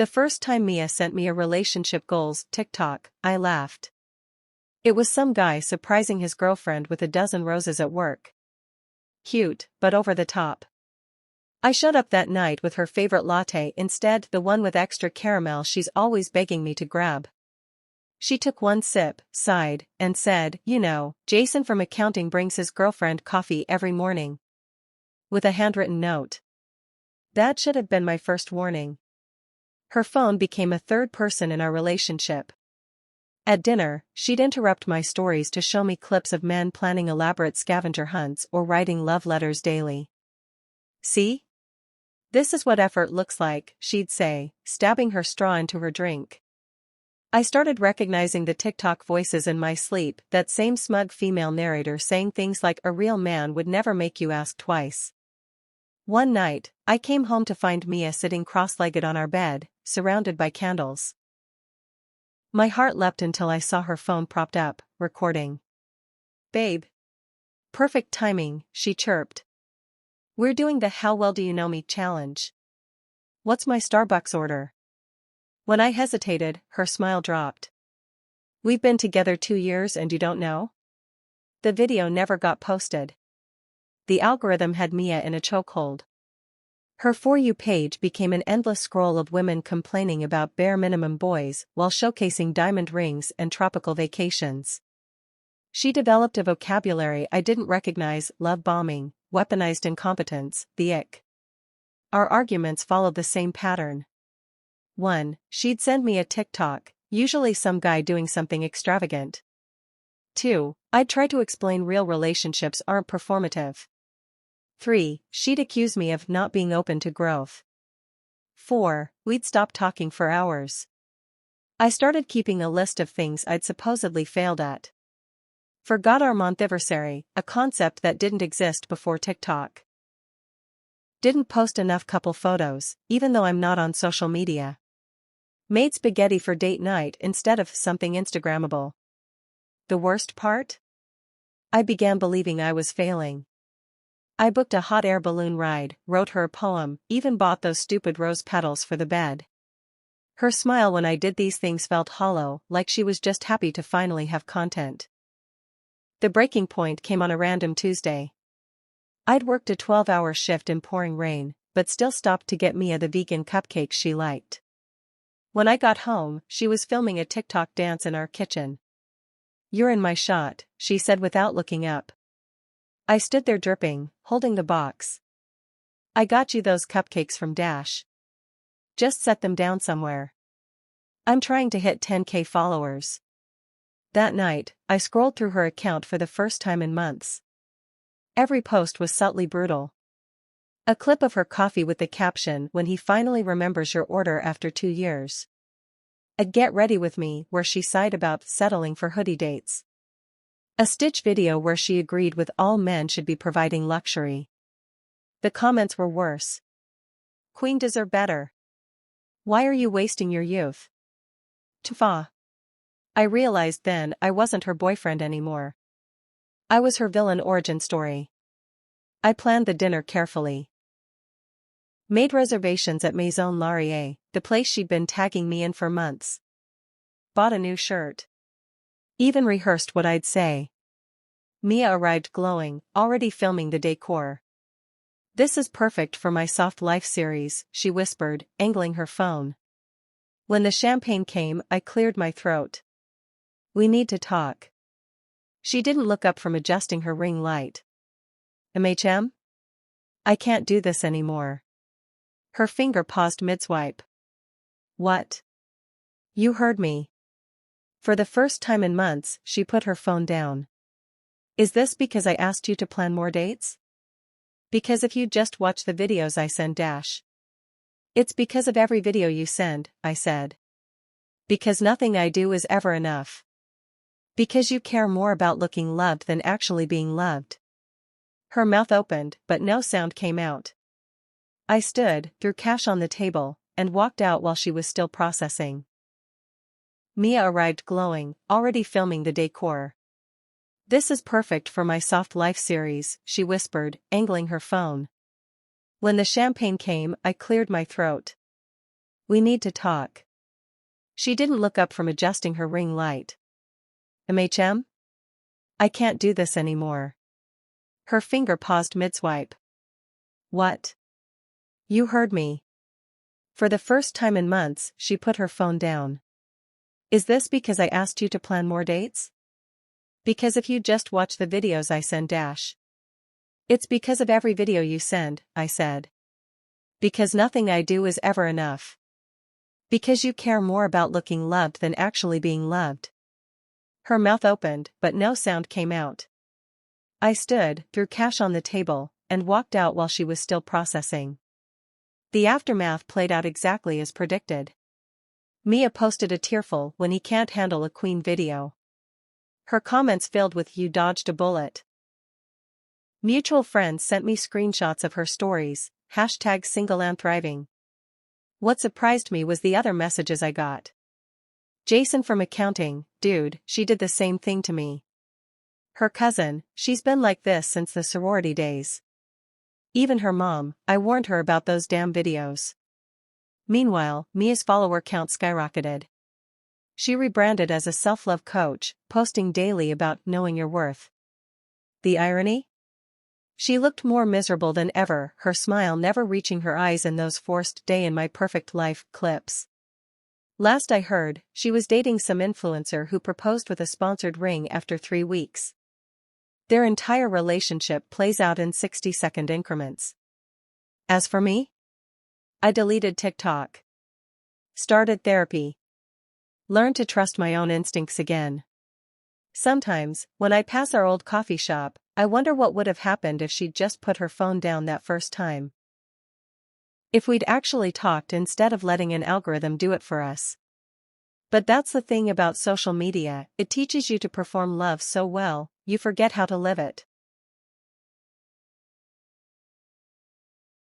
The first time Mia sent me a relationship goals TikTok, I laughed. It was some guy surprising his girlfriend with a dozen roses at work. Cute, but over the top. I showed up that night with her favorite latte instead, the one with extra caramel she's always begging me to grab. She took one sip, sighed, and said, "You know, Jason from accounting brings his girlfriend coffee every morning." With a handwritten note. That should have been my first warning. Her phone became a third person in our relationship. At dinner, she'd interrupt my stories to show me clips of men planning elaborate scavenger hunts or writing love letters daily. "See? This is what effort looks like," she'd say, stabbing her straw into her drink. I started recognizing the TikTok voices in my sleep, that same smug female narrator saying things like a real man would never make you ask twice. One night, I came home to find Mia sitting cross-legged on our bed, surrounded by candles. My heart leapt until I saw her phone propped up, recording. "Babe. Perfect timing," she chirped. "We're doing the How Well Do You Know Me challenge. What's my Starbucks order?" When I hesitated, her smile dropped. "We've been together 2 years and you don't know?" The video never got posted. The algorithm had Mia in a chokehold. Her For You page became an endless scroll of women complaining about bare minimum boys while showcasing diamond rings and tropical vacations. She developed a vocabulary I didn't recognize: love bombing, weaponized incompetence, the ick. Our arguments followed the same pattern. 1. She'd send me a TikTok, usually some guy doing something extravagant. 2. I'd try to explain real relationships aren't performative. 3. She'd accuse me of not being open to growth. 4. We'd stop talking for hours. I started keeping a list of things I'd supposedly failed at. Forgot our monthversary, a concept that didn't exist before TikTok. Didn't post enough couple photos, even though I'm not on social media. Made spaghetti for date night instead of something Instagrammable. The worst part? I began believing I was failing. I booked a hot air balloon ride, wrote her a poem, even bought those stupid rose petals for the bed. Her smile when I did these things felt hollow, like she was just happy to finally have content. The breaking point came on a random Tuesday. I'd worked a 12-hour shift in pouring rain, but still stopped to get Mia the vegan cupcakes she liked. When I got home, she was filming a TikTok dance in our kitchen. "You're in my shot," she said without looking up. I stood there dripping, holding the box. "I got you those cupcakes from Dash. Just set them down somewhere. I'm trying to hit 10K followers." That night, I scrolled through her account for the first time in months. Every post was subtly brutal. A clip of her coffee with the caption, "When he finally remembers your order after 2 years." A "Get ready with me" where she sighed about settling for hoodie dates. A Stitch video where she agreed with all men should be providing luxury. The comments were worse. "Queen deserve better. Why are you wasting your youth?" Tfa. I realized then I wasn't her boyfriend anymore. I was her villain origin story. I planned the dinner carefully. Made reservations at Maison Laurier, the place she'd been tagging me in for months. Bought a new shirt. Even rehearsed what I'd say. Mia arrived glowing, already filming the decor. "This is perfect for my Soft Life series," she whispered, angling her phone. When the champagne came, I cleared my throat. "We need to talk." She didn't look up from adjusting her ring light. "MHM? I can't do this anymore." Her finger paused mid-swipe. "What?" "You heard me." For the first time in months, she put her phone down. "Is this because I asked you to plan more dates?" "Because if you just watch the videos I send Dash." "It's because of every video you send," I said. "Because nothing I do is ever enough. Because you care more about looking loved than actually being loved." Her mouth opened, but no sound came out. I stood, threw cash on the table, and walked out while she was still processing. Mia arrived glowing, already filming the decor. "This is perfect for my Soft Life series," she whispered, angling her phone. When the champagne came, I cleared my throat. We need to talk. She didn't look up from adjusting her ring light. MHM? I can't do this anymore. Her finger paused mid-swipe. What? You heard me. For the first time in months, she put her phone down. Is this because I asked you to plan more dates? Because if you just watch the videos I send dash. It's because of every video you send, I said. Because nothing I do is ever enough. Because you care more about looking loved than actually being loved. Her mouth opened, but no sound came out. I stood, threw cash on the table, and walked out while she was still processing. The aftermath played out exactly as predicted. Mia posted a tearful "when he can't handle a queen" video. Her comments filled with "you dodged a bullet." Mutual friends sent me screenshots of her stories, #single-and-thriving. What surprised me was the other messages I got. Jason from accounting, dude, she did the same thing to me. Her cousin, she's been like this since the sorority days. Even her mom, I warned her about those damn videos. Meanwhile, Mia's follower count skyrocketed. She rebranded as a self-love coach, posting daily about knowing your worth. The irony? She looked more miserable than ever, her smile never reaching her eyes in those forced "day in my perfect life" clips. Last I heard, she was dating some influencer who proposed with a sponsored ring after 3 weeks. Their entire relationship plays out in 60-second increments. As for me? I deleted TikTok. Started therapy. Learned to trust my own instincts again. Sometimes, when I pass our old coffee shop, I wonder what would have happened if she'd just put her phone down that first time. If we'd actually talked instead of letting an algorithm do it for us. But that's the thing about social media, it teaches you to perform love so well, you forget how to live it.